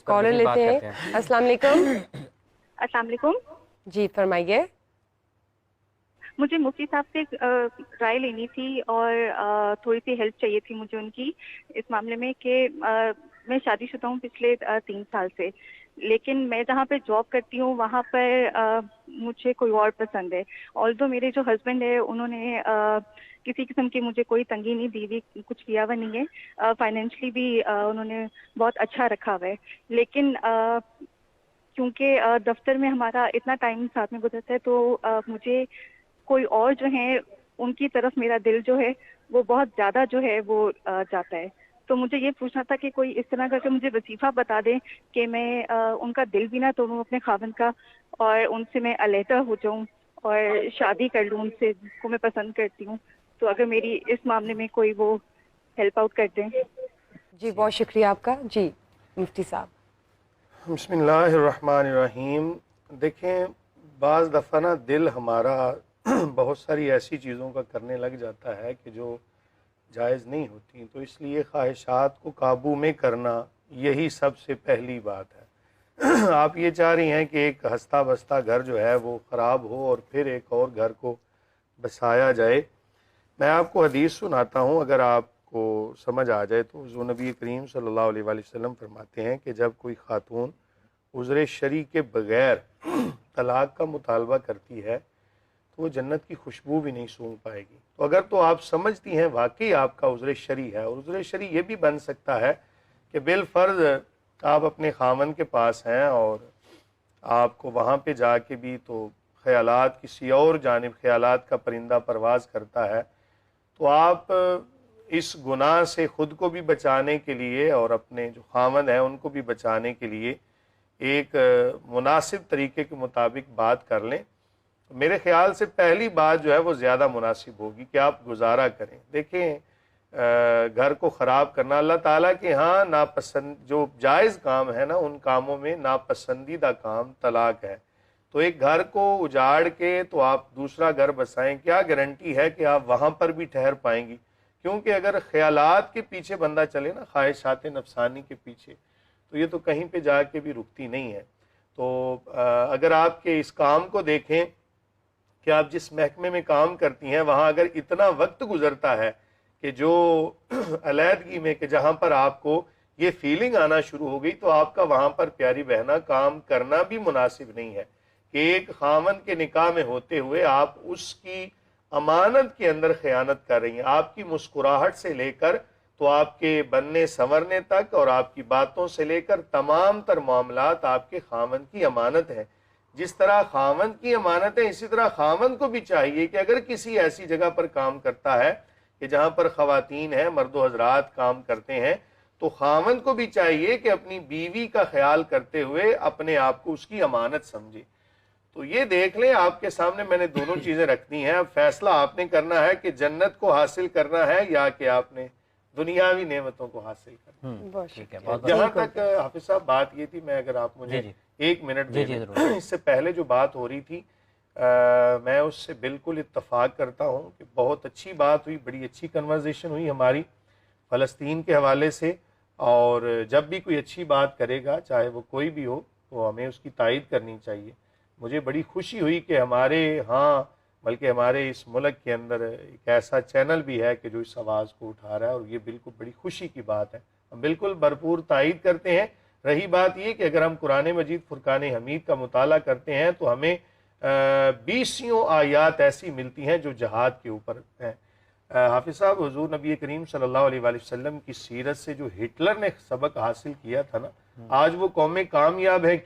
Collar لیتے ہیں. السلام علیکم. السلام علیکم. جی فرمائیے. مجھے مفتی صاحب سے رائے لینی تھی اور تھوڑی سی ہیلپ چاہیے تھی مجھے ان کی اس معاملے میں کہ میں شادی شدہ ہوں پچھلے 3 سال سے، لیکن میں جہاں پہ جاب کرتی ہوں وہاں پر مجھے کوئی اور پسند ہے. آلدو میرے جو ہسبینڈ ہے انہوں نے کسی قسم کی مجھے کوئی تنگی نہیں دی ہوئی، کچھ کیا ہوا نہیں ہے، فائنینشلی بھی انہوں نے بہت اچھا رکھا ہوا ہے، لیکن کیونکہ دفتر میں ہمارا اتنا ٹائم ساتھ میں گزرتا ہے تو مجھے کوئی اور جو ہے ان کی طرف میرا دل جو ہے وہ بہت زیادہ جو ہے وہ جاتا ہے. تو مجھے یہ پوچھنا تھا کہ کوئی اس طرح کر کے مجھے وظیفہ بتا دیں کہ میں ان کا دل بھی نہ توڑوں اپنے خاوند کا، اور ان سے میں علیحدہ ہو جاؤں اور شادی کر لوں ان سے جس کو میں پسند کرتی ہوں. تو اگر میری اس معاملے میں کوئی وہ ہیلپ آؤٹ کر دیں. جی بہت شکریہ آپ کا. جی مفتی صاحب. بسم اللہ الرحمن الرحیم. دیکھیں بعض دفعہ نا دل ہمارا بہت ساری ایسی چیزوں کا کرنے لگ جاتا ہے کہ جو جائز نہیں ہوتی، تو اس لیے خواہشات کو قابو میں کرنا یہی سب سے پہلی بات ہے. آپ یہ چاہ رہی ہیں کہ ایک ہستہ بستہ گھر جو ہے وہ خراب ہو اور پھر ایک اور گھر کو بسایا جائے. میں آپ کو حدیث سناتا ہوں، اگر آپ کو سمجھ آ جائے تو. حضور نبی کریم صلی اللہ علیہ وآلہ وسلم فرماتے ہیں کہ جب کوئی خاتون عذر شرعی کے بغیر طلاق کا مطالبہ کرتی ہے تو وہ جنت کی خوشبو بھی نہیں سونگھ پائے گی. تو اگر تو آپ سمجھتی ہیں واقعی آپ کا عذر شرعی ہے، اور عذر شرعی یہ بھی بن سکتا ہے کہ بالفرض آپ اپنے خاوند کے پاس ہیں اور آپ کو وہاں پہ جا کے بھی تو خیالات کسی اور جانب خیالات کا پرندہ پرواز کرتا ہے، تو آپ اس گناہ سے خود کو بھی بچانے کے لیے اور اپنے جو خاوند ہیں ان کو بھی بچانے کے لیے ایک مناسب طریقے کے مطابق بات کر لیں. میرے خیال سے پہلی بات جو ہے وہ زیادہ مناسب ہوگی کہ آپ گزارا کریں. دیکھیں گھر کو خراب کرنا اللہ تعالیٰ کے ہاں ناپسند جو جائز کام ہے نا ان کاموں میں ناپسندیدہ کام طلاق ہے. تو ایک گھر کو اجاڑ کے تو آپ دوسرا گھر بسائیں، کیا گارنٹی ہے کہ آپ وہاں پر بھی ٹھہر پائیں گی؟ کیونکہ اگر خیالات کے پیچھے بندہ چلے نا، خواہشات نفسانی کے پیچھے، تو یہ تو کہیں پہ جا کے بھی رکتی نہیں ہے. تو اگر آپ کے اس کام کو دیکھیں کہ آپ جس محکمے میں کام کرتی ہیں وہاں اگر اتنا وقت گزرتا ہے کہ جو علیحدگی میں کہ جہاں پر آپ کو یہ فیلنگ آنا شروع ہو گئی، تو آپ کا وہاں پر پیاری بہنا کام کرنا بھی مناسب نہیں ہے کہ ایک خاوند کے نکاح میں ہوتے ہوئے آپ اس کی امانت کے اندر خیانت کر رہی ہیں. آپ کی مسکراہٹ سے لے کر تو آپ کے بننے سنورنے تک اور آپ کی باتوں سے لے کر تمام تر معاملات آپ کے خاوند کی امانت ہیں. جس طرح خاوند کی امانت ہے اسی طرح خاوند کو بھی چاہیے کہ اگر کسی ایسی جگہ پر کام کرتا ہے کہ جہاں پر خواتین ہیں، مرد و حضرات کام کرتے ہیں، تو خاوند کو بھی چاہیے کہ اپنی بیوی کا خیال کرتے ہوئے اپنے آپ کو اس کی امانت سمجھے. تو یہ دیکھ لیں آپ کے سامنے میں نے دونوں چیزیں رکھ دی ہیں. اب فیصلہ آپ نے کرنا ہے کہ جنت کو حاصل کرنا ہے یا کہ آپ نے دنیاوی نعمتوں کو حاصل کرنا. جہاں تک حافظ صاحب بات یہ تھی، میں اگر آپ مجھے 1 منٹ دے دیں، اس سے پہلے جو بات ہو رہی تھی میں اس سے بالکل اتفاق کرتا ہوں کہ بہت اچھی بات ہوئی، بڑی اچھی کنورزیشن ہوئی ہماری فلسطین کے حوالے سے. اور جب بھی کوئی اچھی بات کرے گا چاہے وہ کوئی بھی ہو تو ہمیں اس کی تائید کرنی چاہیے. مجھے بڑی خوشی ہوئی کہ ہمارے ہاں بلکہ ہمارے اس ملک کے اندر ایک ایسا چینل بھی ہے کہ جو اس آواز کو اٹھا رہا ہے، اور یہ بالکل بڑی خوشی کی بات ہے. ہم بالکل بھرپور تائید کرتے ہیں. رہی بات یہ کہ اگر ہم قرآن مجید فرقان حمید کا مطالعہ کرتے ہیں تو ہمیں 20 آیات ایسی ملتی ہیں جو جہاد کے اوپر ہیں. حافظ صاحب، حضور نبی کریم صلی اللہ علیہ وآلہ وسلم کی سیرت سے جو ہٹلر نے سبق حاصل کیا تھا نا، آج وہ قومیں کامیاب ہیں.